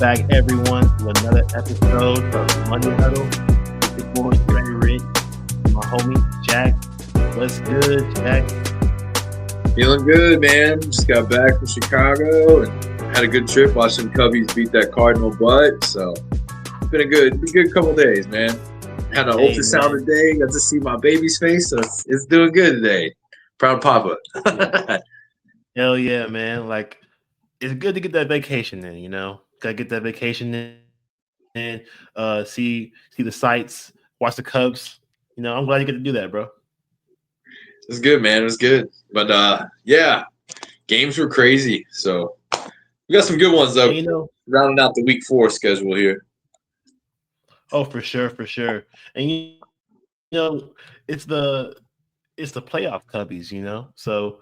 back, everyone, to another episode of Money Huddle. With your boy, Trey Rich, and my homie, Jack. What's good, Jack? Feeling good, man. Just got back from Chicago and had a good trip. Watched some Cubbies beat that Cardinal butt. So it's been a good couple days, man. Had an ultrasound today. Got to see my baby's face, so it's doing good today. Proud Papa. Hell yeah, man. Like, it's good to get that vacation in, Gotta get that vacation in, see the sights, watch the Cubs. I'm glad you get to do that, bro. It was good, man. It was good. But yeah, games were crazy. So we got some good ones though. Rounding out the week 4 schedule here. Oh, for sure. And it's the playoff Cubbies, So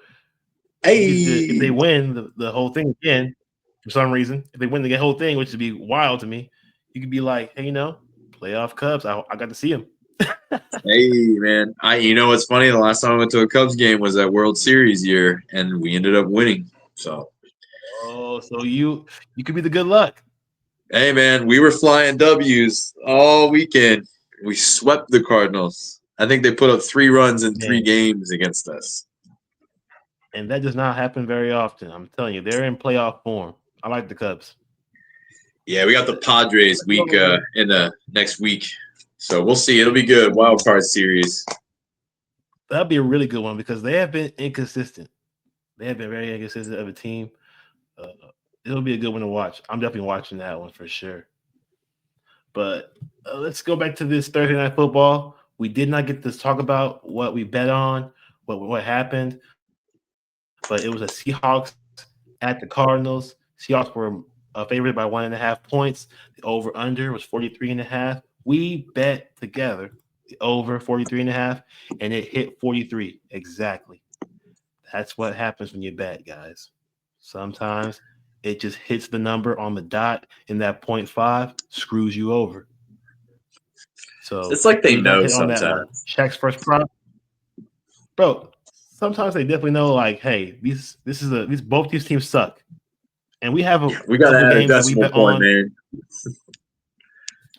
if they win the whole thing again, for some reason, if they win the whole thing, which would be wild to me, you could be like, hey, playoff Cubs. I got to see them. Hey, man. You know what's funny? The last time I went to a Cubs game was that World Series year, and we ended up winning. So you could be the good luck. Hey, man, we were flying W's all weekend. We swept the Cardinals. I think they put up 3 runs in 3 games against us. And that does not happen very often. I'm telling you, they're in playoff form. I like the Cubs. Yeah, we got the Padres week in the next week. So we'll see. It'll be good. Wild card series. That'll be a really good one because they have been inconsistent. They have been very inconsistent of a team. It'll be a good one to watch. I'm definitely watching that one for sure. But let's go back to this Thursday Night Football. We did not get to talk about what we bet on, what happened. But it was a Seahawks at the Cardinals. Seahawks were favored by 1.5 points. The over-under was 43.5. We bet together the over 43.5, and it hit 43 exactly. That's what happens when you bet, guys. Sometimes it just hits the number on the dot, and that 0.5 screws you over. So it's like they know sometimes. Shaq's first prop, bro. Sometimes they definitely know, like, hey, these both these teams suck, and we have we got to add a decimal point, man.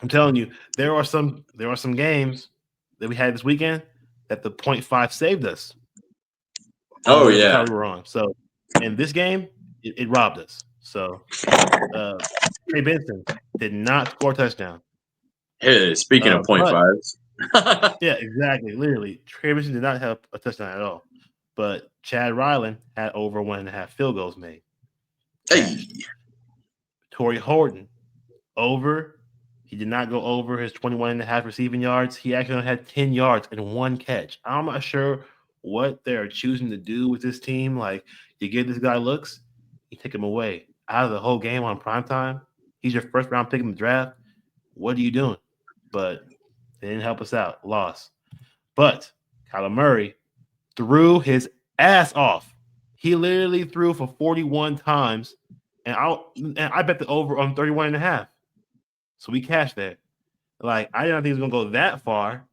I'm telling you, there are some games that we had this weekend that the 0.5 saved us. Oh yeah, that's how we were on. So in this game, it robbed us. So Trey Benson did not score a touchdown. Hey, speaking of 0.5s. Yeah, exactly. Literally, Trey Benson did not have a touchdown at all. But Chad Ryland had over 1.5 field goals made. Hey. Torrey Horton, over. He did not go over his 21.5 receiving yards. He actually only had 10 yards and 1 catch. I'm not sure what they're choosing to do with this team. Like, you give this guy looks, you take him away out of the whole game on primetime. He's your first round pick in the draft. What are you doing? But they didn't help us out. Loss. But Kyler Murray threw his ass off. He literally threw for 41 times, and I bet the over on 31.5. So we cashed that. Like, I didn't think he was gonna go that far,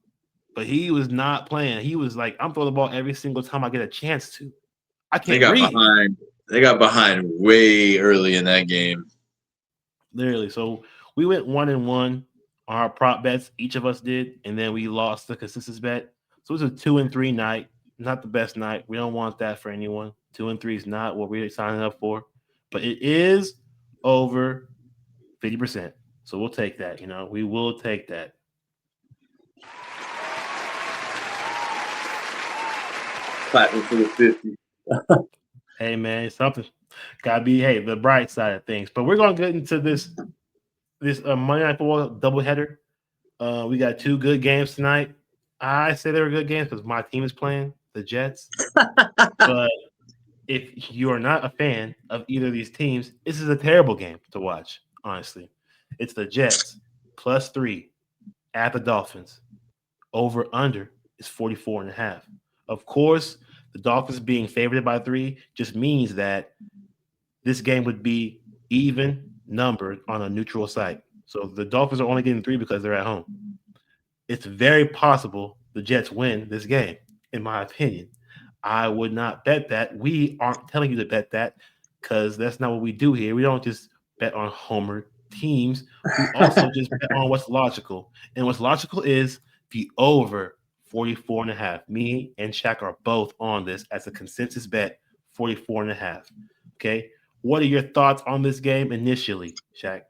but he was not playing. He was like, I'm throwing the ball every single time I get a chance to. I can't breathe. They got behind way early in that game. Literally. So we went 1-1 on our prop bets. Each of us did, and then we lost the consensus bet. So it was a 2-3 night. Not the best night. We don't want that for anyone. 2-3 is not what we're signing up for, but it is over 50%. So we'll take that. We will take that. Clapping for the 50. Hey man, it's something. Gotta be the bright side of things. But we're gonna get into this Monday Night Football doubleheader. We got 2 good games tonight. I say they were good games because my team is playing the Jets. But if you are not a fan of either of these teams, this is a terrible game to watch. Honestly, it's the Jets +3 at the Dolphins. Over under is 44.5. Of course, the Dolphins being favored by 3 just means that this game would be even numbered on a neutral site. So the Dolphins are only getting 3 because they're at home. It's very possible the Jets win this game, in my opinion. I would not bet that. We aren't telling you to bet that because that's not what we do here. We don't just bet on homer teams, we also just bet on what's logical. And what's logical is the over 44 and a half. Me and Shaq are both on this as a consensus bet, 44 and a half. Okay. What are your thoughts on this game initially, Shaq?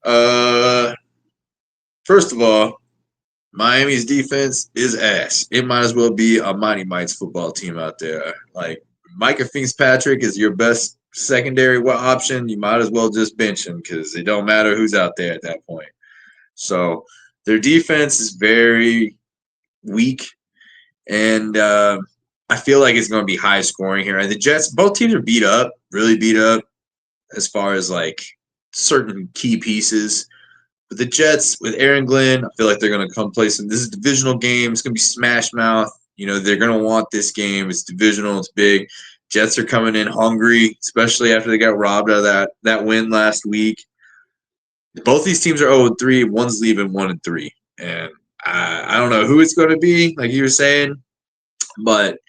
Uh, First of all, Miami's defense is ass. It might as well be a Mighty Mites football team out there. Like Micah Fitzpatrick is your best secondary option. You might as well just bench him because it don't matter who's out there at that point. So their defense is very weak, and I feel like it's going to be high scoring here. And the Jets, both teams are beat up, really beat up as far as like certain key pieces. But the Jets with Aaron Glenn, I feel like they're going to come play some. This is a divisional game. It's going to be smash mouth. You know, they're going to want this game. It's divisional. It's big. Jets are coming in hungry, especially after they got robbed out of that win last week. Both these teams are 0-3. One's leaving 1-3. And I don't know who it's going to be, like you were saying, but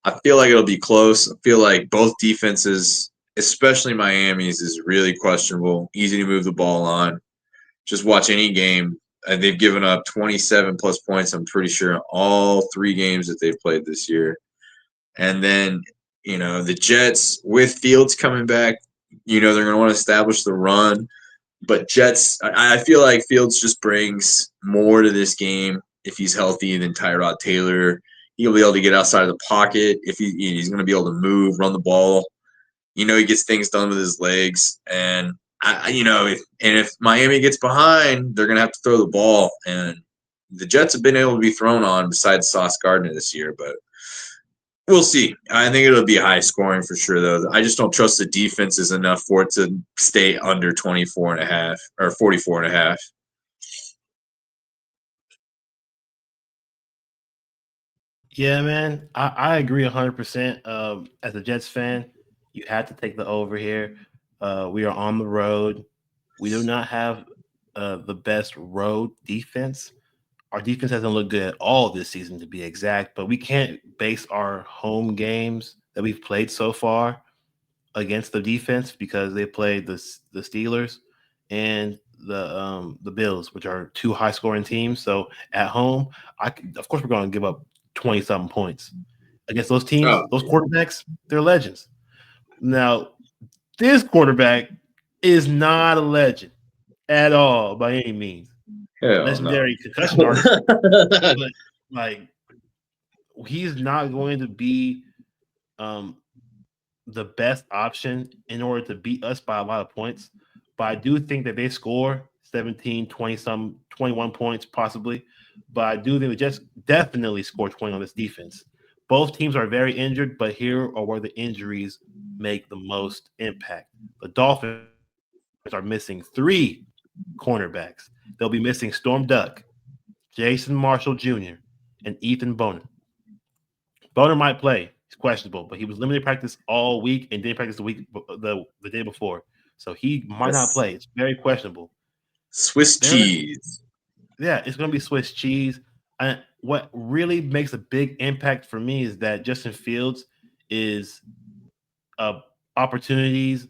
I feel like it'll be close. I feel like both defenses, especially Miami's, is really questionable. Easy to move the ball on. Just watch any game. They've given up 27 plus points, I'm pretty sure, in all 3 games that they've played this year. And then, the Jets, with Fields coming back, they're going to want to establish the run. But Jets, I feel like Fields just brings more to this game if he's healthy than Tyrod Taylor. He'll be able to get outside of the pocket. If he's going to be able to move, run the ball. He gets things done with his legs. And if Miami gets behind, they're going to have to throw the ball. And the Jets have been able to be thrown on besides Sauce Gardner this year, but we'll see. I think it'll be high scoring for sure, though. I just don't trust the defenses enough for it to stay under 24 and a half or 44 and a half. Yeah, man, I agree 100%. As a Jets fan, you had to take the over here. We are on the road. We do not have the best road defense. Our defense hasn't looked good at all this season, to be exact. But we can't base our home games that we've played so far against the defense because they played the Steelers and the Bills, which are two high scoring teams. So at home, of course we're going to give up 20 something points against those teams. Oh, Those quarterbacks, they're legends. Now this quarterback is not a legend at all by any means. hell no. Legendary concussion artist, but like he's not going to be um, the best option in order to beat us by a lot of points. But I do think that they score 17, 20 some, 21 points possibly. But I do think the Jets definitely score 20 on this defense. Both teams are very injured, but here are where the injuries make the most impact. The Dolphins are missing 3 cornerbacks. They'll be missing Storm Duck, Jason Marshall Jr., and Ethan Boner. Boner might play. He's questionable, but he was limited practice all week and didn't practice the day before. So he might not That's play. It's very questionable. Swiss There, cheese. yeah, it's going to be Swiss cheese. And what really makes a big impact for me is that Justin Fields is opportunities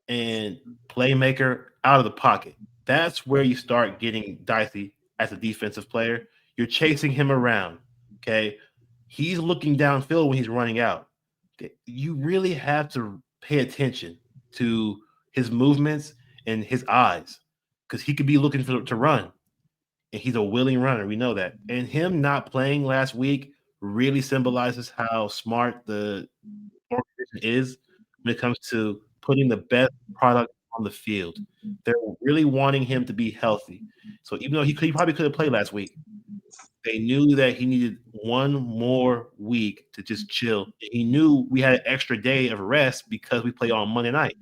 and playmaker out of the pocket. That's where you start getting dicey as a defensive player. You're chasing him around. Okay. He's looking downfield when he's running out. You really have to pay attention to his movements and his eyes because he could be looking to run and he's a willing runner. We know that. And him not playing last week really symbolizes how smart the organization is when it comes to putting the best product on the field. They're really wanting him to be healthy. So even though he probably could have played last week, they knew that he needed one more week to just chill. He knew we had an extra day of rest because we play on Monday night.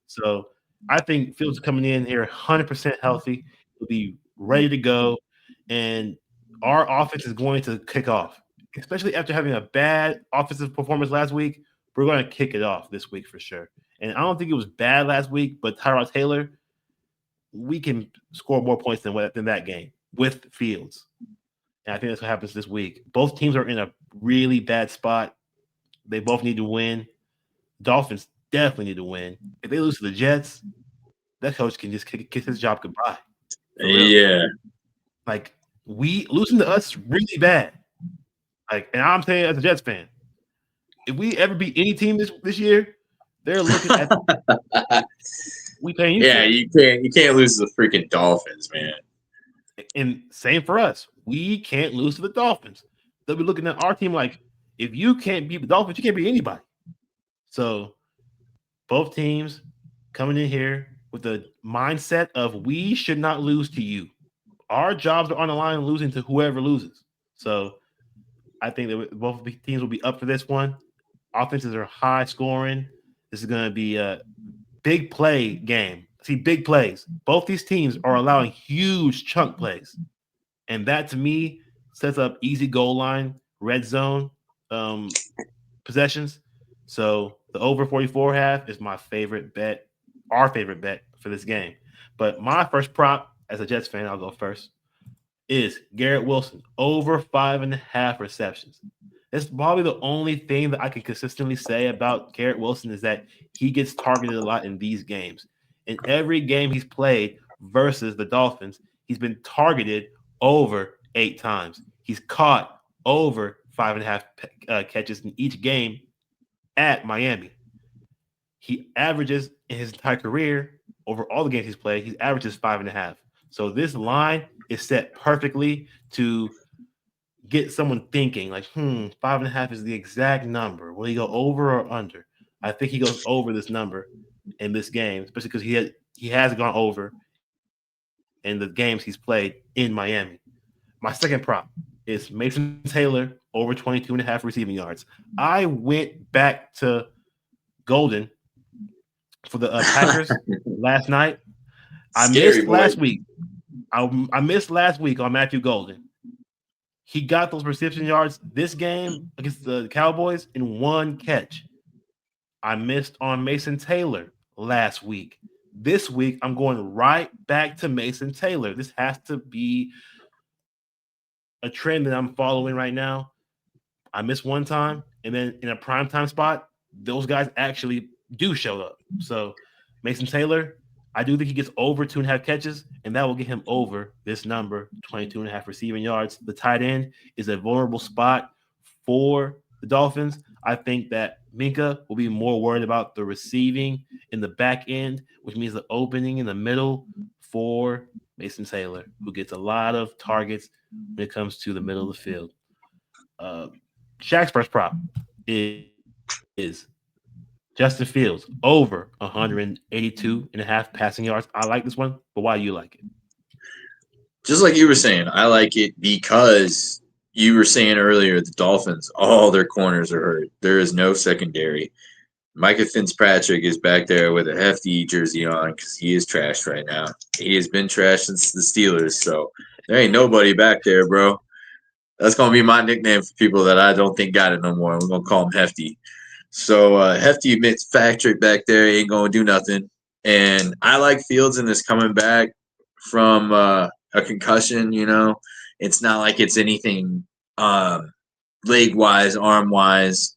So I think Fields is coming in here 100% healthy. He'll be ready to go. And our offense is going to kick off, especially after having a bad offensive performance last week. We're going to kick it off this week for sure. And I don't think it was bad last week, but Tyrod Taylor, we can score more points than that game with Fields. And I think that's what happens this week. Both teams are in a really bad spot. They both need to win. Dolphins definitely need to win. If they lose to the Jets, that coach can just kiss his job goodbye. For real. Yeah. Like we losing to us is really bad. Like, and I'm saying as a Jets fan, if we ever beat any team this year, they're looking at we paying you Yeah, for. you can't lose to the freaking Dolphins, man. And same for us. We can't lose to the Dolphins. They'll be looking at our team like, if you can't beat the Dolphins, you can't beat anybody. So both teams coming in here with the mindset of we should not lose to you. Our jobs are on the line losing to whoever loses. So I think that both teams will be up for this one. Offenses are high scoring. This is going to be a big play game. See, big plays. Both these teams are allowing huge chunk plays. And that to me sets up easy goal line, red zone possessions. So the over 44.5 is my favorite bet, our favorite bet for this game. But my first prop, as a Jets fan, I'll go first, is Garrett Wilson over 5.5 receptions. That's probably the only thing that I can consistently say about Garrett Wilson is that he gets targeted a lot in these games. In every game he's played versus the Dolphins, he's been targeted over 8 times. He's caught over 5.5 catches in each game at Miami. He averages in his entire career over all the games he's played, he averages 5.5. So this line is set perfectly to get someone thinking like, 5.5 is the exact number. Will he go over or under? I think he goes over this number in this game, especially because he has gone over in the games he's played in Miami. My second prop is Mason Taylor over 22.5 receiving yards. I went back to Golden for the Packers last night. I Scary missed boy. last week. I missed last week on Matthew Golden. He got those reception yards this game against the Cowboys in one catch. I missed on Mason Taylor last week. This week, I'm going right back to Mason Taylor. This has to be a trend that I'm following right now. I missed one time, and then in a prime time spot, those guys actually do show up. So Mason Taylor, I do think he gets over 2.5 catches, and that will get him over this number, 22.5 receiving yards. The tight end is a vulnerable spot for the Dolphins. I think that Minka will be more worried about the receiving in the back end, which means the opening in the middle for Mason Taylor, who gets a lot of targets when it comes to the middle of the field. Uh, Shaq's first prop is Justin Fields over 182.5 passing yards. I like this one, but why do you like it? Just like you were saying, I like it because you were saying earlier the Dolphins, all their corners are hurt. There is no secondary. Micah Fitzpatrick is back there with a hefty jersey on because he is trashed right now. He has been trashed since the Steelers, so there ain't nobody back there, bro. That's gonna be my nickname for people that I don't think got it no more. We're gonna call him Hefty. So Hefty Fitzpatrick back there ain't gonna do nothing. And I like Fields in this coming back from a concussion. It's not like it's anything leg wise, arm wise.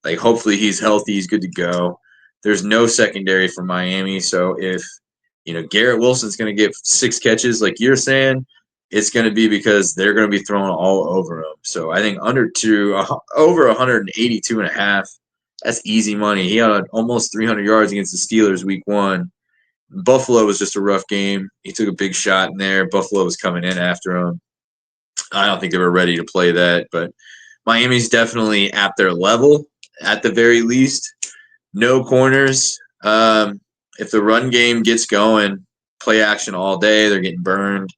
Like hopefully he's healthy, he's good to go. There's no secondary for Miami, so if Garrett Wilson's going to get 6 catches, like you're saying, it's going to be because they're going to be throwing all over him. So I think over 182.5. That's easy money. He had almost 300 yards against the Steelers week 1. Buffalo was just a rough game. He took a big shot in there. Buffalo was coming in after him. I don't think they were ready to play that, but Miami's definitely at their level at the very least. No corners. If the run game gets going, play action all day, they're getting burned.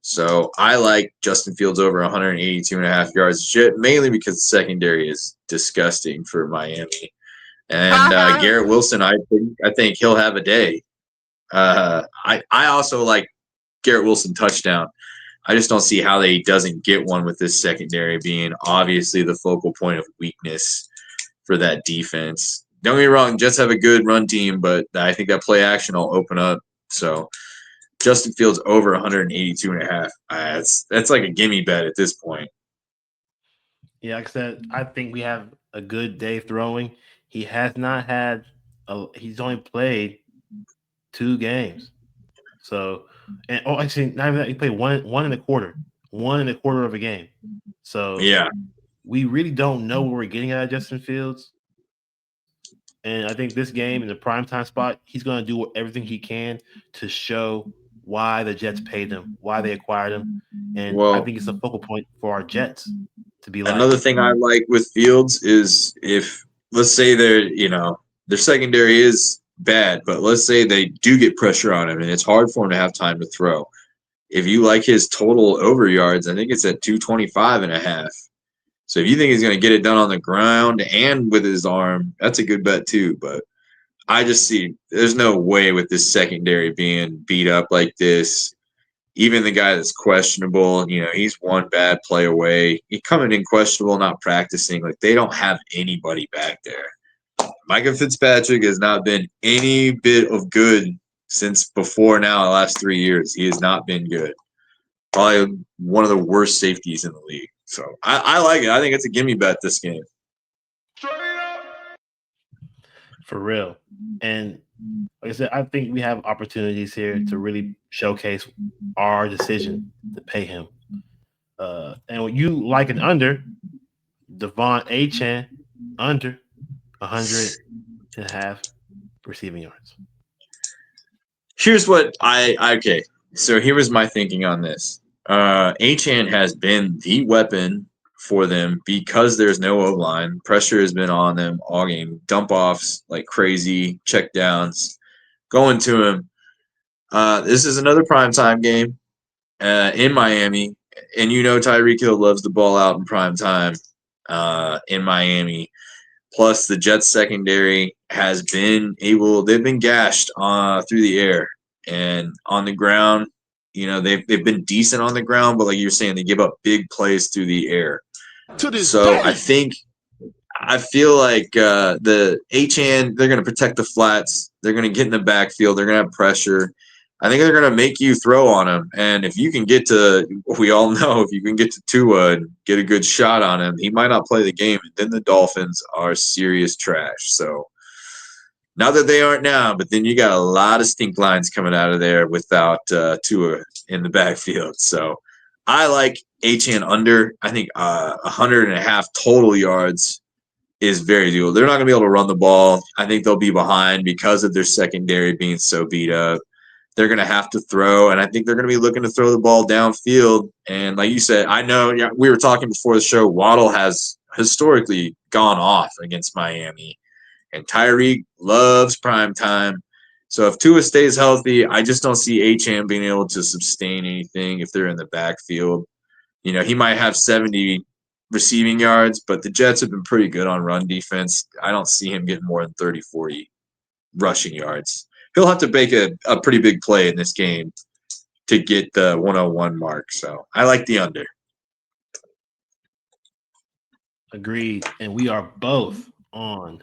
So I like Justin Fields over 182.5 yards, mainly because the secondary is disgusting for Miami. And Garrett Wilson, I think he'll have a day. I also like Garrett Wilson touchdown. I just don't see how he doesn't get one with this secondary being obviously the focal point of weakness for that defense. Don't get me wrong, Jets have a good run team, but I think that play action will open up. So Justin Fields over 182.5. That's like a gimme bet at this point. Yeah, like I said, I think we have a good day throwing. He has not had. He's only played 2 games. So, and actually, not even that. He played one and a quarter of a game. So Yeah. we really don't know what we're getting out of Justin Fields. And I think this game in the primetime spot, he's going to do everything he can to show why the Jets paid him, why they acquired him. And I Well, think it's a focal point for our Jets to be like, another thing I like with Fields is if let's say their secondary is bad, but let's say they do get pressure on him and it's hard for him to have time to throw. If you like his total over yards, I think it's at 225 and a half. So if you think he's going to get it done on the ground and with his arm, that's a good bet too. But I just see there's no way with this secondary being beat up like this. Even the guy that's questionable, he's one bad play away. He coming in questionable, not practicing. Like they don't have anybody back there. Micah Fitzpatrick has not been any bit of good since before now, the last 3 years. He has not been good. Probably one of the worst safeties in the league. So I like it. I think it's a gimme bet this game. for real. And like I said, I think we have opportunities here to really showcase our decision to pay him. And when you like an under, Devon Achan under 100.5 receiving yards. Here's what okay. So here was my thinking on this. Achan has been the weapon for them because there's no O line. Pressure has been on them all game. Dump offs like crazy, check downs, going to him. This is another primetime game in Miami, and Tyreek Hill loves the ball out in primetime in Miami. Plus, the Jets secondary has they've been gashed through the air and on the ground. They've been decent on the ground, but like you're saying, they give up big plays through the air. So I feel like the Achan, they're going to protect the flats. They're going to get in the backfield. They're going to have pressure. I think they're going to make you throw on him. And if you can get to, we all know, if you can get to Tua and get a good shot on him, he might not play the game. And then the Dolphins are serious trash. So not that they aren't now, but then you got a lot of stink lines coming out of there without Tua in the backfield. So I like Achan under. I think 100.5 total yards is very doable. They're not going to be able to run the ball. I think they'll be behind because of their secondary being so beat up. They're going to have to throw, and I think they're going to be looking to throw the ball downfield. And like you said, I know we were talking before the show, Waddle has historically gone off against Miami, and Tyreek loves prime time. So if Tua stays healthy, I just don't see Achan being able to sustain anything if they're in the backfield. He might have 70 receiving yards, but the Jets have been pretty good on run defense. I don't see him getting more than 30, 40 rushing yards. He'll have to make a pretty big play in this game to get the 101 mark. So I like the under. Agreed. And we are both on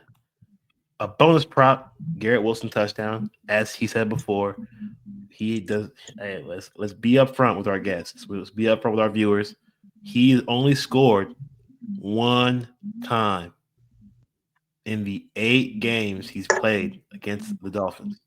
a bonus prop, Garrett Wilson touchdown. As he said before, he does. Hey, let's be upfront with our guests. Let's be upfront with our viewers. He only scored one time in the 8 games he's played against the Dolphins.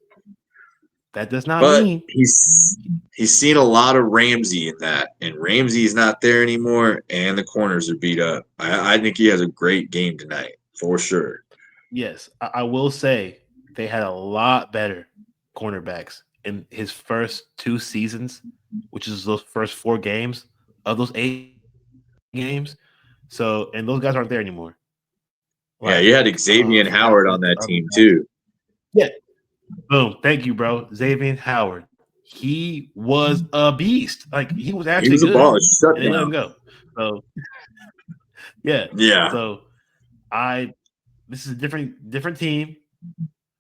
That does not mean he's seen a lot of Ramsey in that, and Ramsey's not there anymore, and the corners are beat up. I think he has a great game tonight for sure. Yes, I will say they had a lot better cornerbacks in his first 2 seasons, which is those first 4 games of those 8 games. So, and those guys aren't there anymore. Yeah, you had Xavier Howard on that team too. Yeah. Boom. Thank you, bro. Xavier Howard. He was a beast. Like he was actually good. A ball. And they let him go. So yeah. So this is a different team,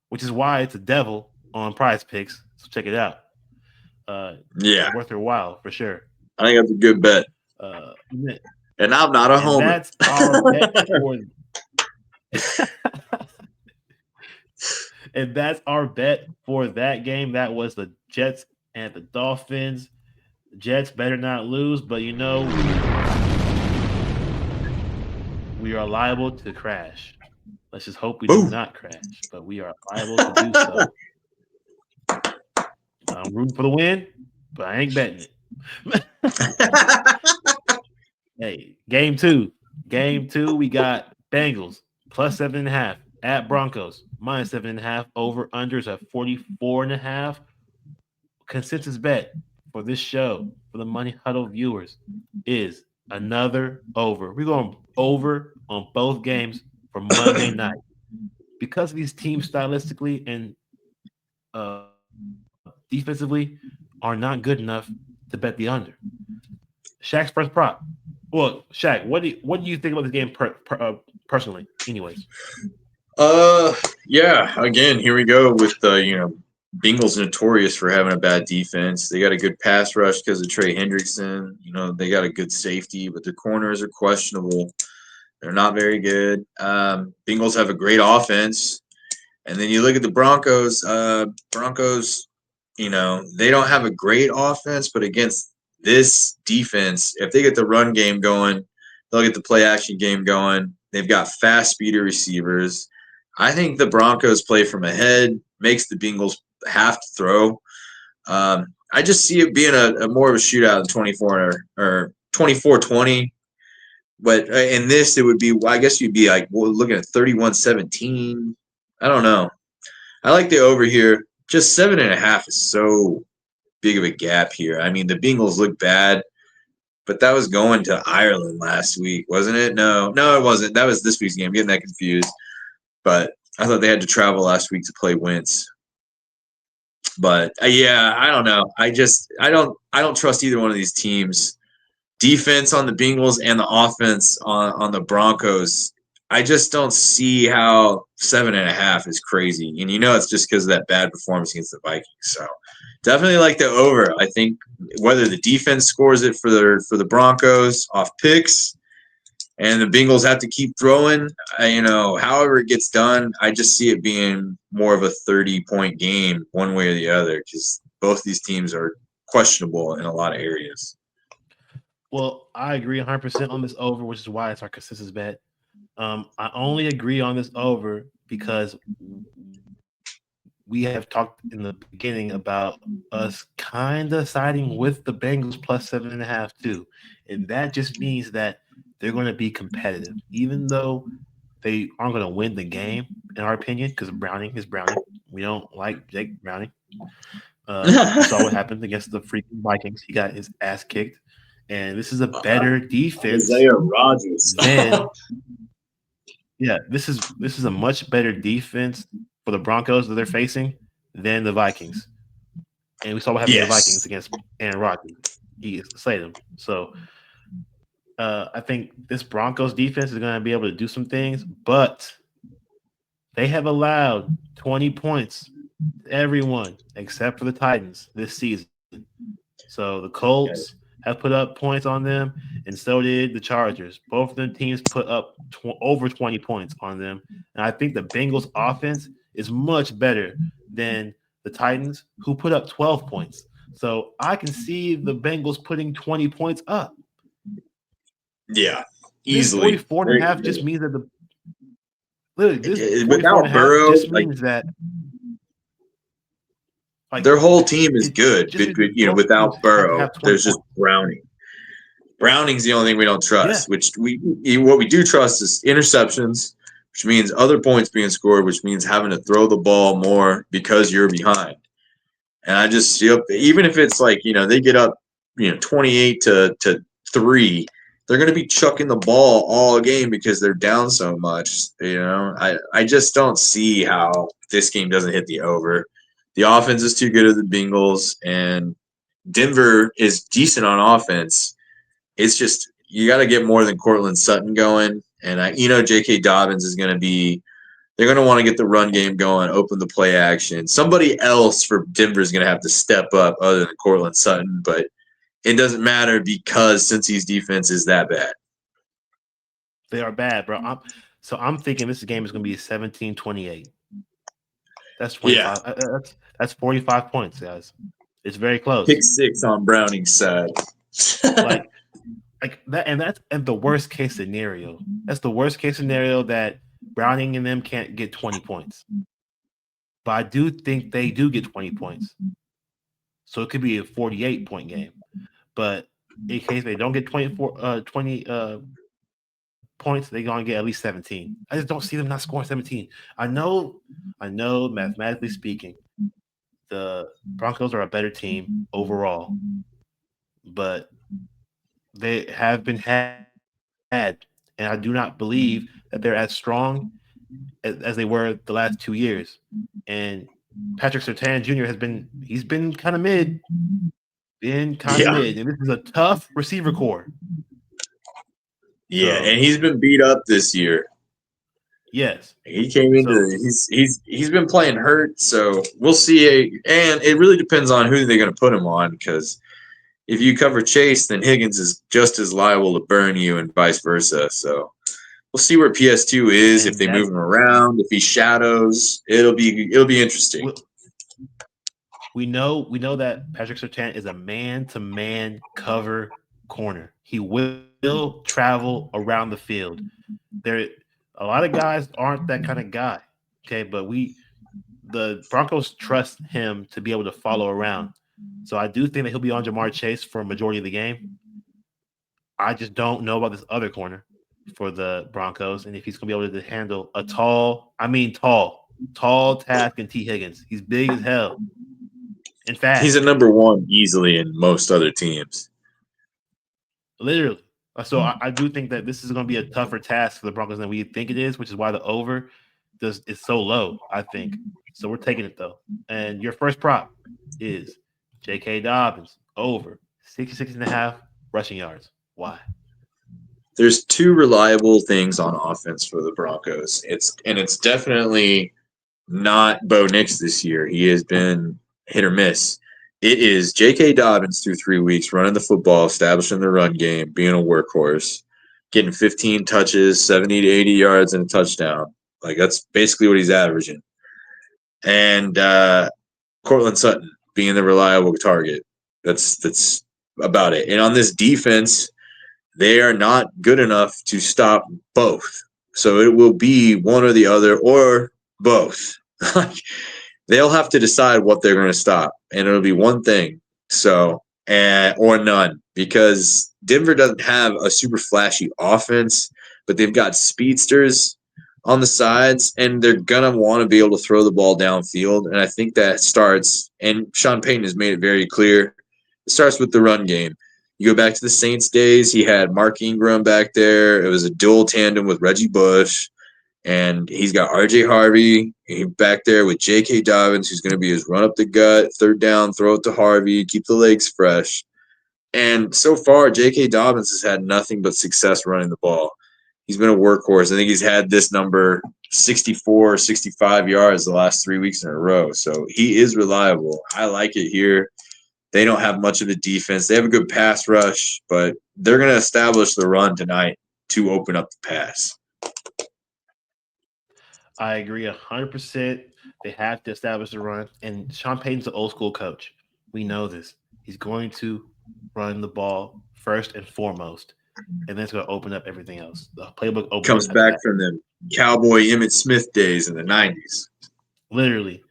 which is why it's a devil on Prize Picks. So check it out. Worth your while for sure. I think that's a good bet. And I'm not a homer. That's our bet for and that's our bet for that game. That was the Jets and the Dolphins. The Jets better not lose, but we are liable to crash. Let's just hope we do not crash, but we are liable to do so. I'm rooting for the win, but I ain't betting it. Hey, game two. Game two, we got Bengals plus 7.5 at Broncos, minus 7.5. Over unders at 44.5. Consensus bet for this show for the Money Huddle viewers is another over. We're going over on both games for Monday night because these teams stylistically and defensively are not good enough to bet the under. Shaq's first prop. Well, Shaq, what do you think about this game personally? Anyways, Yeah. Again, here we go with Bengals notorious for having a bad defense. They got a good pass rush because of Trey Hendrickson. They got a good safety, but their corners are questionable. They're not very good. Bengals have a great offense, and then you look at the Broncos. Broncos, they don't have a great offense, but against this defense, if they get the run game going, they'll get the play action game going. They've got fast, speedy receivers. I think the Broncos play from ahead, makes the Bengals have to throw. I just see it being a more of a shootout than 24 or 24-20. But in this, it would be, I guess you'd be like looking at 31-17. I don't know. I like the over here. Just 7.5 is so big of a gap here. I mean, the Bengals look bad, but that was going to Ireland last week, wasn't it? No, it wasn't. That was this week's game. I'm getting that confused. But I thought they had to travel last week to play Wentz. But yeah, I don't know. I don't trust either one of these teams. Defense on the Bengals and the offense on the Broncos. I just don't see how 7.5 is crazy. And it's just because of that bad performance against the Vikings. So definitely like the over. I think whether the defense scores it for the Broncos off picks and the Bengals have to keep throwing, however it gets done, I just see it being more of a 30-point game one way or the other because both these teams are questionable in a lot of areas. well, I agree 100% on this over, which is why it's our consensus bet. I only agree on this over because we have talked in the beginning about us kind of siding with the Bengals plus 7.5 too, and that just means that they're going to be competitive, even though they aren't going to win the game, in our opinion, because Browning is Browning. We don't like Jake Browning. You saw what happened against the freaking Vikings. He got his ass kicked, and this is a better defense Isaiah Rodgers. than yeah. This is a much better defense for the Broncos that they're facing than the Vikings. And we saw what happened to the Vikings Yes. against Aaron Rodgers. He slayed them. So I think this Broncos defense is going to be able to do some things, but they have allowed 20 points to everyone except for the Titans this season. So the Colts have put up points on them, and so did the Chargers. Both of them teams put up over 20 points on them. And I think the Bengals offense is much better than the Titans, who put up 12 points. So I can see the Bengals putting 20 points up. Yeah, This easily. 44.5 just means that this 44 and Without a half Burrow, just means that their whole team is it good, just but, means that both without teams have to Burrow, have 20 there's just points. Browning. Browning's the only thing we don't Yeah. trust. Which what we do trust is interceptions, which means other points being scored, which means having to throw the ball more because you're behind. And I just feel even if it's like they get up 28 to 3, they're going to be chucking the ball all game because they're down so much. I just don't see how this game doesn't hit the over. The offense is too good at the Bengals, and Denver is decent on offense. It's just you got to get more than Cortland Sutton going, and J.K. Dobbins is going to be. They're going to want to get the run game going, open the play action. Somebody else for Denver is going to have to step up other than Cortland Sutton, but it doesn't matter because Cincy's defense is that bad. They are bad, bro. I'm thinking this game is going to be 17-28. That's 25. Yeah. That's 45 points, guys. It's very close. Pick 6 on Browning's side. like that, and that's the worst case scenario. That's the worst case scenario that Browning and them can't get 20 points. But I do think they do get 20 points. So it could be a 48-point game. But in case they don't get 20 points, they're gonna get at least 17. I just don't see them not scoring 17. I know, mathematically speaking, the Broncos are a better team overall, but they have been had, and I do not believe that they're as strong as they were the last 2 years. And Patrick Surtain Jr. he's been kind of Yeah. mid, and this is a tough receiver core. Yeah, and So he's been beat up this year. yes, He came so into he's been playing hurt, so we'll see. And it really depends on who they're going to put him on, because if you cover Chase, then Higgins is just as liable to burn you, and vice versa. So we'll see where PS2 is, if and they move him around, if he shadows. It'll be interesting. we know that Patrick Surtain is a man-to-man cover corner. He will travel around the field. There, a lot of guys aren't that kind of guy. Okay, but the Broncos trust him to be able to follow around. So I do think that he'll be on Jamar Chase for a majority of the game. I just don't know about this other corner for the Broncos and if he's going to be able to handle a tall task in T. Higgins. He's big as hell and He's a fast, number one easily in most other teams. literally. So I do think that this is going to be a tougher task for the Broncos than we think it is, which is why the over is so low, I think. So we're taking it though. And your first prop is J.K. Dobbins over 66.5 rushing yards. Why? There's two reliable things on offense for the Broncos. It's definitely not Bo Nix this year. He has been hit or miss. It is J.K. Dobbins through 3 weeks running the football, establishing the run game, being a workhorse, getting 15 touches, 70 to 80 yards, and a touchdown. Like, that's basically what he's averaging. And Cortland Sutton being the reliable target. That's about it. And on this defense, they are not good enough to stop both. So it will be one or the other or both. They'll have to decide what they're going to stop, and it'll be one thing. So, or none, because Denver doesn't have a super flashy offense, but they've got speedsters on the sides, and they're gonna want to be able to throw the ball downfield. And I think that starts, and Sean Payton has made it very clear, it starts with the run game. You go back to the Saints days, he had Mark Ingram back there. It was a dual tandem with Reggie Bush. And he's got R.J. Harvey back there with J.K. Dobbins, who's going to be his run up the gut, third down, throw it to Harvey, keep the legs fresh. And so far, J.K. Dobbins has had nothing but success running the ball. He's been a workhorse. I think he's had this number 64, 65 yards the last 3 weeks in a row. So he is reliable. I like it here. They don't have much of a defense. They have a good pass rush, but they're going to establish the run tonight to open up the pass. I agree 100%. They have to establish the run. And Sean Payton's an old school coach. We know this. He's going to run the ball first and foremost, and then it's going to open up everything else. The playbook opens Comes up after back that. from the Cowboy Emmitt Smith days in the 90s. Literally.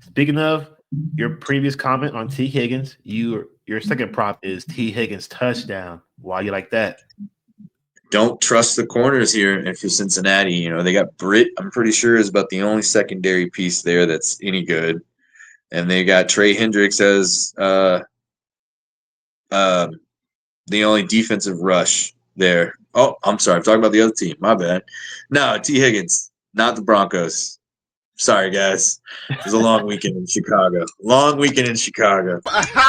Speaking of your previous comment on T. Higgins, your second prop is T. Higgins touchdown. Why you like that? Don't trust the corners here. And for Cincinnati, they got Britt, I'm pretty sure, is about the only secondary piece there that's any good. And they got Trey Hendricks as the only defensive rush there. Oh, I'm sorry. I'm talking about the other team. My bad. No, T. Higgins, not the Broncos. Sorry, guys. It was a long weekend in Chicago.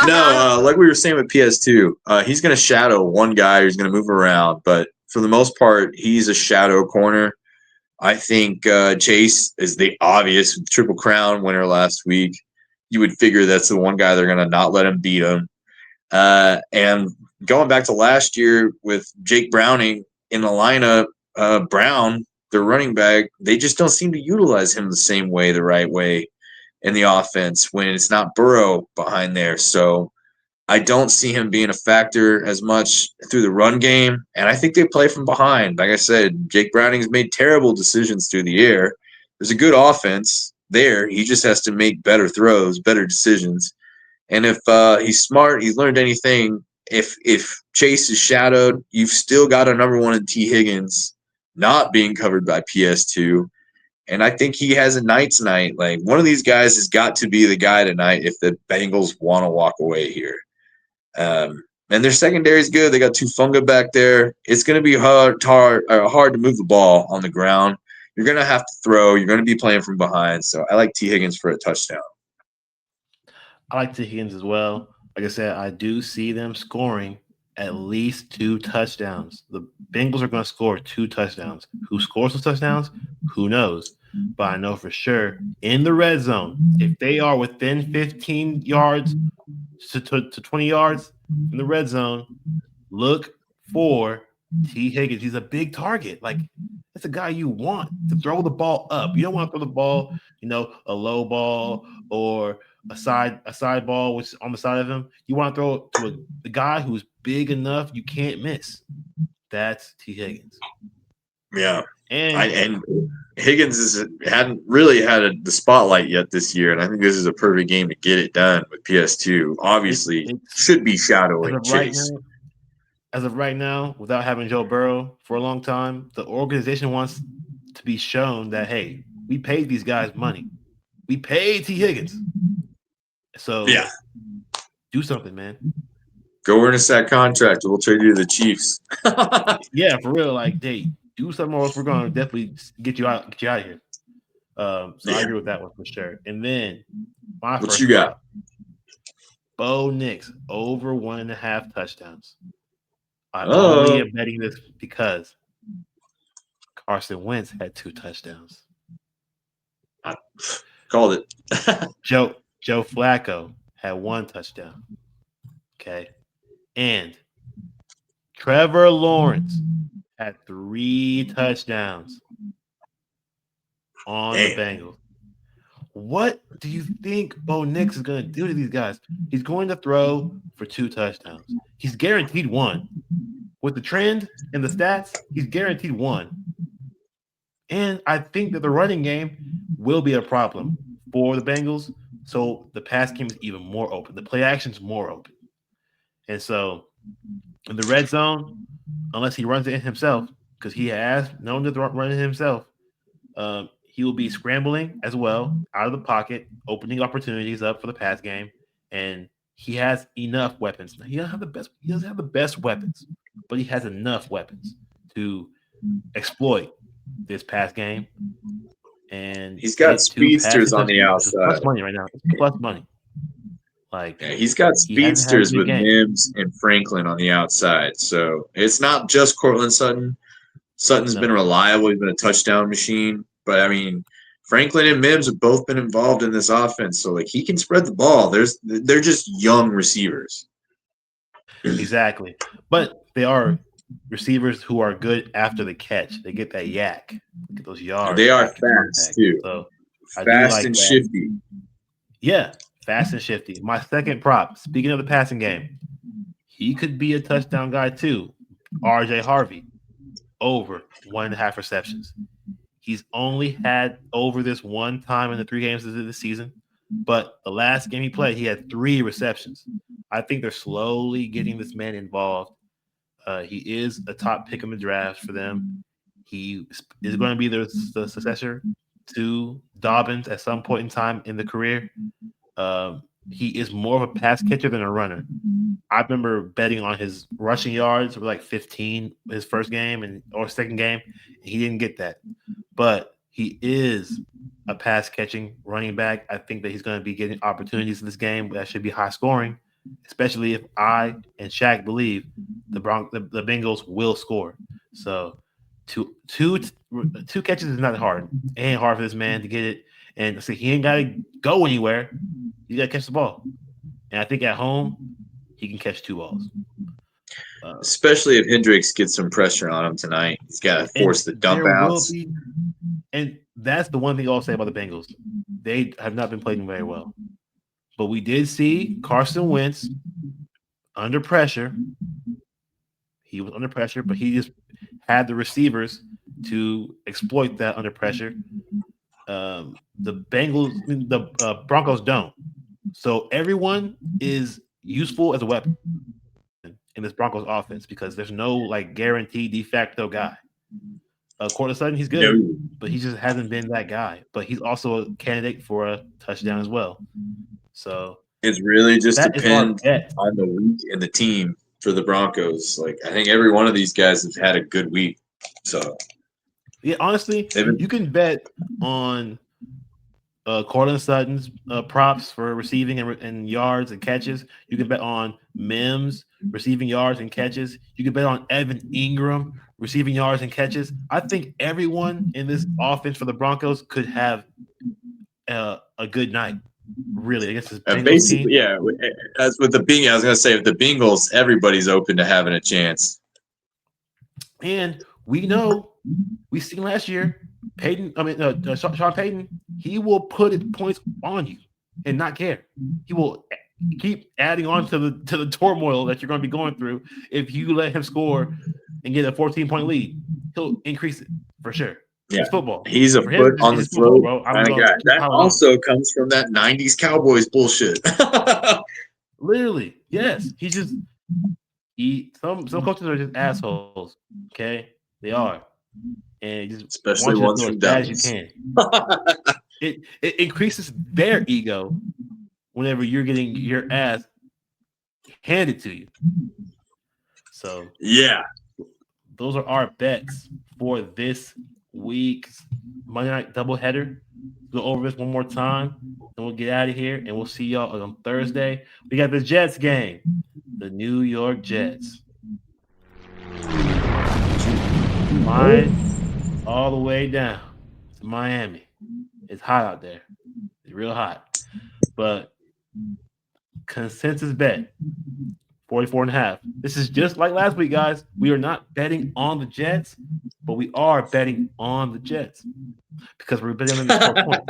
No, like we were saying with PS2, he's going to shadow one guy who's going to move around. But for the most part, he's a shadow corner. I think Chase is the obvious Triple Crown winner last week. You would figure that's the one guy they're going to not let him beat him. And going back to last year with Jake Browning in the lineup, Brown, their running back, they just don't seem to utilize him the right way in the offense when it's not Burrow behind there. So I don't see him being a factor as much through the run game. And I think they play from behind. Like I said, Jake Browning's made terrible decisions through the air. There's a good offense there. He just has to make better throws, better decisions. And if he's smart, he's learned anything. If Chase is shadowed, you've still got a number one in T. Higgins not being covered by PS2. And I think he has a night tonight. Like, one of these guys has got to be the guy tonight if the Bengals want to walk away here. And their secondary is good. They got Tufunga back there. It's going to be hard to move the ball on the ground. You're going to have to throw. You're going to be playing from behind. So I like T. Higgins for a touchdown. I like T. Higgins as well. Like I said, I do see them scoring at least 2 touchdowns. The Bengals are going to score 2 touchdowns. Who scores those touchdowns? Who knows? But I know for sure in the red zone, if they are within 15 yards to 20 yards in the red zone, look for T. Higgins. He's a big target. Like, that's a guy you want to throw the ball up. You don't want to throw the ball, a low ball or a side ball, which is on the side of him. You want to throw it to the guy who's big enough you can't miss. That's T. Higgins. Yeah. And Higgins hadn't really had the spotlight yet this year, and I think this is a perfect game to get it done with PS2. Obviously, should be shadowing Chase. As of right now, without having Joe Burrow for a long time, the organization wants to be shown that, hey, we paid these guys money. We paid T. Higgins. So yeah, do something, man. Go earn us that contract. We'll trade you to the Chiefs. Yeah, for real. Like, hey, do something, or else we're going to definitely get you out of here. I agree with that one for sure. And then what you got? Bo Nix over 1.5 touchdowns. I'm only betting this because Carson Wentz had 2 touchdowns. I called it. Joe Flacco had 1 touchdown. Okay. And Trevor Lawrence had 3 touchdowns on the Bengals. What do you think Bo Nix is going to do to these guys? He's going to throw for 2 touchdowns. He's guaranteed 1. With the trend and the stats, he's guaranteed 1. And I think that the running game will be a problem for the Bengals. So the pass game is even more open. The play action is more open. And so in the red zone, unless he runs it in himself, because he has known to run it himself, he will be scrambling as well out of the pocket, opening opportunities up for the pass game. And he has enough weapons. He doesn't have the best weapons, but he has enough weapons to exploit this pass game. And he's got speedsters on the outside. Plus money right now. It's plus money. Like, he's got speedsters with Mims and Franklin on the outside. So it's not just Cortland Sutton. Sutton's been reliable. He's been a touchdown machine. But I mean, Franklin and Mims have both been involved in this offense. So like, he can spread the ball. They're just young receivers. Exactly. But they are receivers who are good after the catch. They get that yak. Get those yards. They are fast too. So fast and shifty. Yeah, fast and shifty. My second prop, speaking of the passing game, he could be a touchdown guy too. RJ Harvey, over 1.5 receptions. He's only had over this one time in the 3 games of the season, but the last game he played, he had 3 receptions. I think they're slowly getting this man involved. He is a top pick in the draft for them. He is going to be the successor to Dobbins at some point in time in the career. He is more of a pass catcher than a runner. I remember betting on his rushing yards for like 15 his first game or second game. He didn't get that. But he is a pass catching running back. I think that he's going to be getting opportunities in this game that should be high scoring, especially if I and Shaq believe the Bengals will score. So two catches is not hard. It ain't hard for this man to get it. And so he ain't got to go anywhere. He got to catch the ball. And I think at home, he can catch 2 balls. Especially if Hendricks gets some pressure on him tonight. He's got to force the dump outs. And that's the one thing I'll say about the Bengals. They have not been playing very well. But we did see Carson Wentz under pressure. He was under pressure, but he just had the receivers to exploit that under pressure. The Broncos don't. So everyone is useful as a weapon in this Broncos offense because there's no like guaranteed de facto guy. Cortland Sutton, he's No, good, but he just hasn't been that guy. But he's also a candidate for a touchdown as well. So it's really just that is our depend bet. on the week and the team for the Broncos. Like I think every one of these guys has had a good week. So Yeah, honestly, you can bet on Cortland Sutton's props for receiving and yards and catches. You can bet on Mims receiving yards and catches. You can bet on Evan Ingram receiving yards and catches. I think everyone in this offense for the Broncos could have a good night, really, against this Bengals team. basically, yeah. As with the Bengals, I was gonna say with the Bengals, everybody's open to having a chance. And we know we seen last year, Sean Payton, he will put points on you and not care. He will keep adding on to the turmoil that you're going to be going through. If you let him score and get a 14-point lead, he'll increase it for sure. Yeah, it's football. He's a For foot him, on the it's football, throat bro. I'm kind of going guy. to That also comes from that '90s Cowboys bullshit. Literally, yes. Some coaches are just assholes. Okay, they are, and just Especially want you to ones feel as from bad as you Dallas. can. It increases their ego whenever you're getting your ass handed to you. So yeah, those are our bets for this week's Monday Night Doubleheader. Go over this one more time, and we'll get out of here, and we'll see y'all on Thursday. We got the Jets game, the New York Jets. Flying all the way down to Miami. It's hot out there. It's real hot. But consensus bet 44.5. This is just like last week, guys. We are not betting on the Jets, but we are betting on the Jets because we're betting them to score points.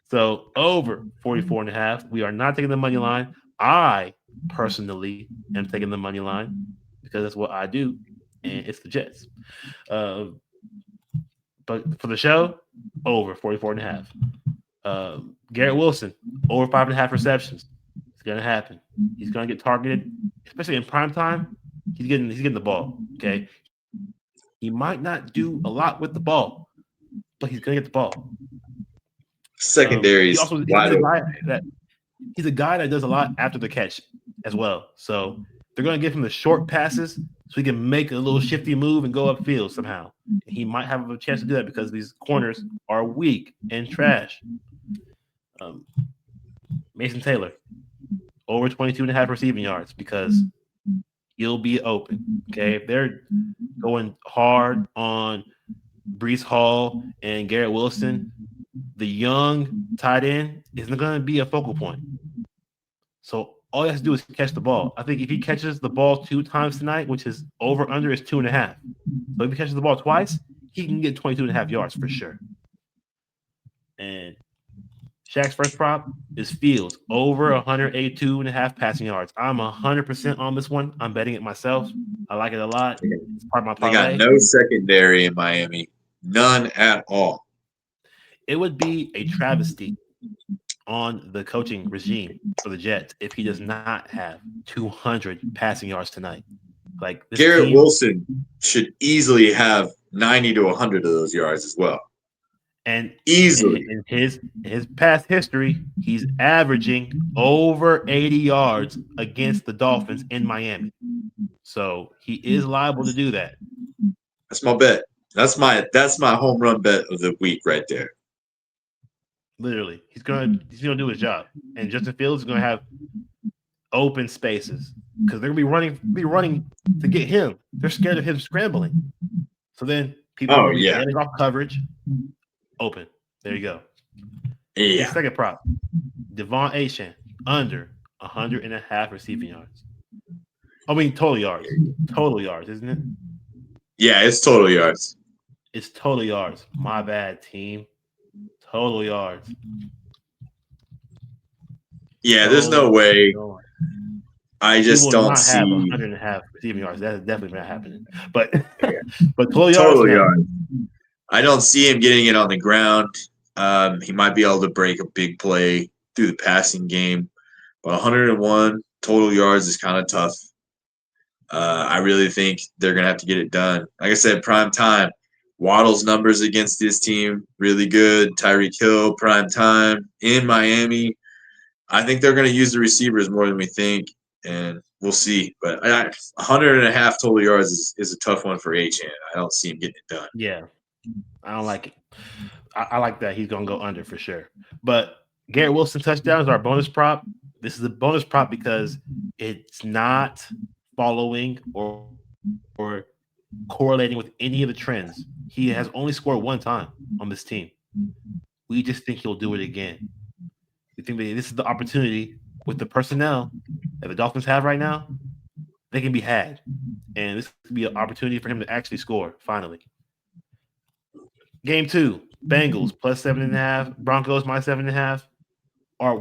So over 44.5. We are not taking the money line. I personally am taking the money line because that's what I do, and it's the Jets. But for the show, over 44.5. Garrett Wilson, over 5.5 receptions. It's gonna happen. He's gonna get targeted, especially in prime time. He's getting the ball. Okay. He might not do a lot with the ball, but he's gonna get the ball. Secondaries wide open. He's a guy that does a lot after the catch as well. So they're gonna give him the short passes so he can make a little shifty move and go upfield somehow. He might have a chance to do that because these corners are weak and trash. Mason Taylor, over 22.5 receiving yards because he'll be open. Okay. If they're going hard on Brees Hall and Garrett Wilson, the young tight end isn't going to be a focal point. So all he has to do is catch the ball. I think if he catches the ball 2 times tonight, which is over under is 2.5. So if he catches the ball twice, he can get 22.5 yards for sure. And Shaq's first prop is Fields over 182.5 passing yards. I'm 100% on this one. I'm betting it myself. I like it a lot. It's part of my parlay. They got no secondary in Miami, none at all. It would be a travesty on the coaching regime for the Jets if he does not have 200 passing yards tonight. Like Garrett Wilson should easily have 90 to 100 of those yards as well. And easily in his past history, he's averaging over 80 yards against the Dolphins in Miami. So he is liable to do that. That's my bet. That's my home run bet of the week right there. Literally, he's gonna do his job, and Justin Fields is gonna have open spaces because they're gonna be running to get him. They're scared of him scrambling. So then people are gonna be getting off coverage. Open. There you go. Yeah. His second prop, Devon Achane, under 100.5 receiving yards. I mean, total yards. Total yards, isn't it? Yeah, it's total yards. It's total yards. My bad, team. Total yards. Yeah, there's no way. I just don't see. Have 100.5 receiving yards. That's definitely not happening. But total yards. I don't see him getting it on the ground. He might be able to break a big play through the passing game. but 101 total yards is kind of tough. I really think they're going to have to get it done. Like I said, prime time. Waddle's numbers against this team, really good. Tyreek Hill, prime time in Miami. I think they're going to use the receivers more than we think, and we'll see. But 100.5 total yards is a tough one for Achane. I don't see him getting it done. Yeah, I don't like it. I like that he's gonna go under for sure. But Garrett Wilson touchdown is our bonus prop. This is a bonus prop because it's not following or correlating with any of the trends. He has only scored one time on this team. We just think he'll do it again. We think that this is the opportunity with the personnel that the Dolphins have right now. They can be had, and this could be an opportunity for him to actually score finally. Game 2, Bengals plus 7.5, Broncos minus 7.5.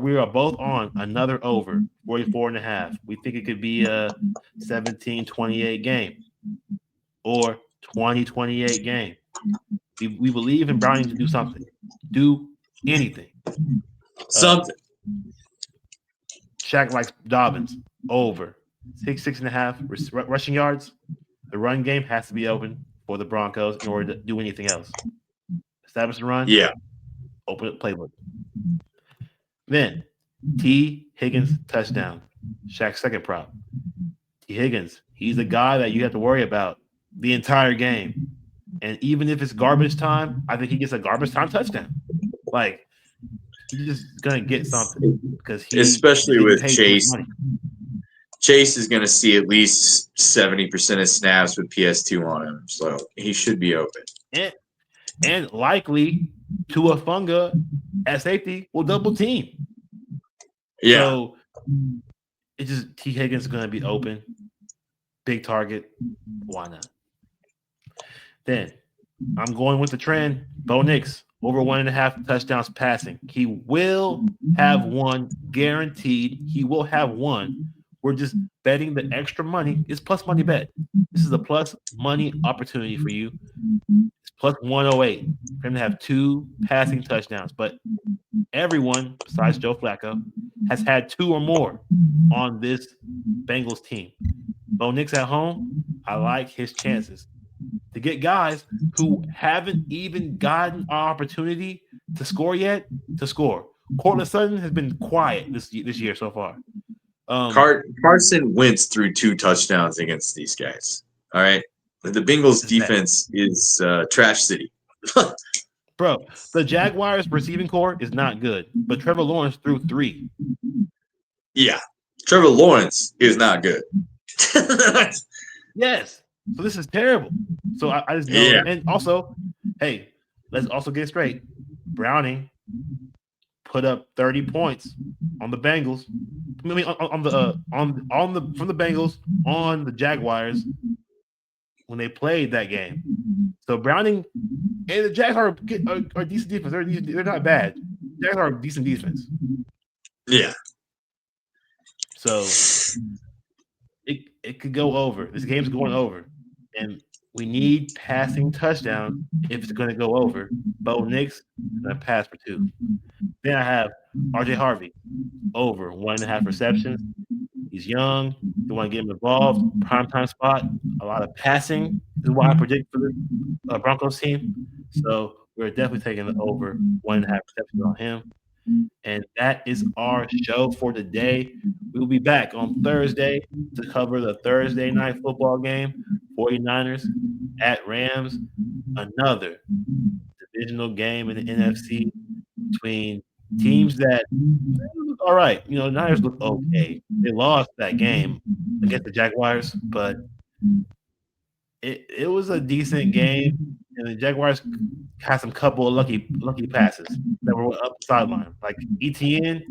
We are both on another over 44.5. We think it could be a 17-28 game or 20-28 game. We believe in Browning to do something, do anything. Something. Shaq likes Dobbins over 6.5 rushing yards. The run game has to be open for the Broncos in order to do anything else. Establish the run. Yeah. Open up playbook. Then T. Higgins touchdown. Shaq's second prop. T. Higgins, he's the guy that you have to worry about the entire game. And even if it's garbage time, I think he gets a garbage time touchdown. Like, he's just gonna get something because especially with Chase. Money. Chase is going to see at least 70% of snaps with PS2 on him, so he should be open. And likely Tua Funga at safety will double team. Yeah. So it's just T. Higgins is going to be open. Big target. Why not? Then I'm going with the trend. Bo Nix, over 1.5 touchdowns passing. He will have one guaranteed. He will have one. We're just betting the extra money. It's plus money bet. This is a plus money opportunity for you. It's plus 108 for him to have 2 passing touchdowns. But everyone besides Joe Flacco has had 2 or more on this Bengals team. Bo Nix at home, I like his chances to get guys who haven't even gotten an opportunity to score yet to score. Cortland Sutton has been quiet this year so far. Carson Wentz threw 2 touchdowns against these guys. All right. The Bengals defense is trash city. Bro, the Jaguars receiving core is not good, but Trevor Lawrence threw 3. Yeah. Trevor Lawrence is not good. Yes. So this is terrible. So I just know. Yeah. And also, hey, let's also get straight. Browning put up 30 points on the Bengals. I mean, from the Bengals on the Jaguars when they played that game. So Browning and the Jags are decent defense. They're not bad. The Jags are decent defense. Yeah. So it could go over. This game's going over, and we need passing touchdowns if it's going to go over. Bo Nix is going to pass for 2. Then I have RJ Harvey over 1.5 receptions. He's young. You want to get him involved. Primetime spot. A lot of passing is what I predict for the Broncos team. So we're definitely taking the over 1.5 receptions on him. And that is our show for today. We'll be back on Thursday to cover the Thursday night football game, 49ers at Rams. Another divisional game in the NFC between teams that look all right. You know, Niners look okay. They lost that game against the Jaguars, but it was a decent game, and the Jaguars had some couple of lucky passes that were up the sideline. Like ETN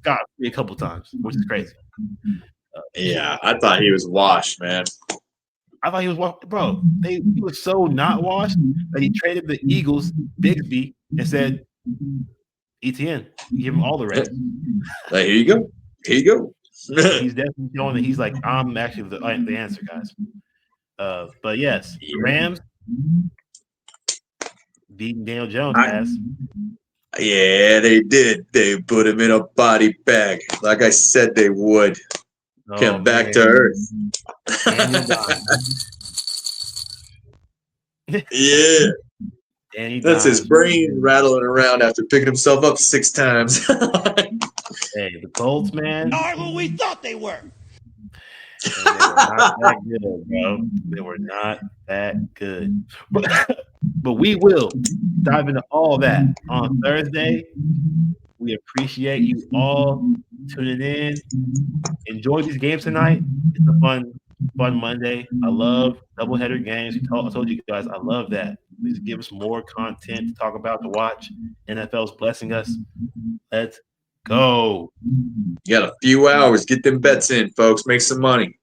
got me a couple times, which is crazy. Yeah, I thought he was washed, man. I thought he was washed. Bro, he was so not washed that he traded the Eagles Bigsby and said, ETN, give him all the reps. Like, here you go. Here you go. He's definitely showing that he's like, I'm actually the answer, guys. But yes, the Rams beating Daniel Jones ass. Yeah, they did. They put him in a body bag, like I said they would. Oh Came back man, to earth. Danny Dimes. Yeah, Danny that's his Dimes. brain rattling around after picking himself up 6 times. Hey, the Colts, man. Are who we thought they were. And they were not that good, bro. They were not that good. But we will dive into all that on Thursday. We appreciate you all tuning in. Enjoy these games tonight. It's a fun Monday. I love doubleheader games. I told you guys I love that. Please give us more content to talk about to watch. NFL's blessing us. Let's go. You got a few hours. Get them bets in, folks. Make some money.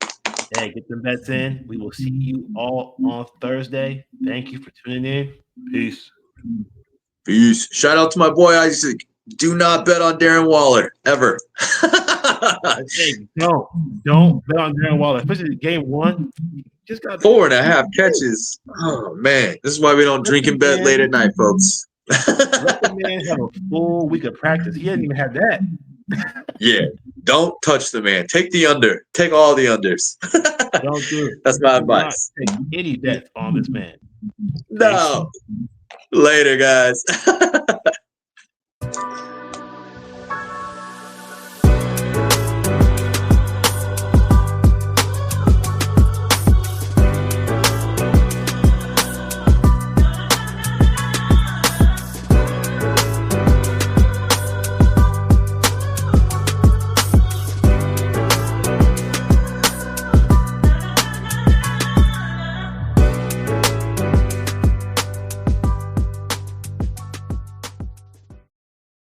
Hey, get them bets in. We will see you all on Thursday. Thank you for tuning in. Peace. Peace. Shout out to my boy Isaac. Do not bet on Darren Waller ever. Hey, don't bet on Darren Waller, especially game one. Just got 4.5 catches. Oh man, this is why we don't drink and bet late at night, folks. let the man have a full week of practice. He hasn't even had that. Yeah, don't touch the man. Take the under. Take all the unders. Don't do it. That's my Do not advice. take any bets on this man. No. Later, guys.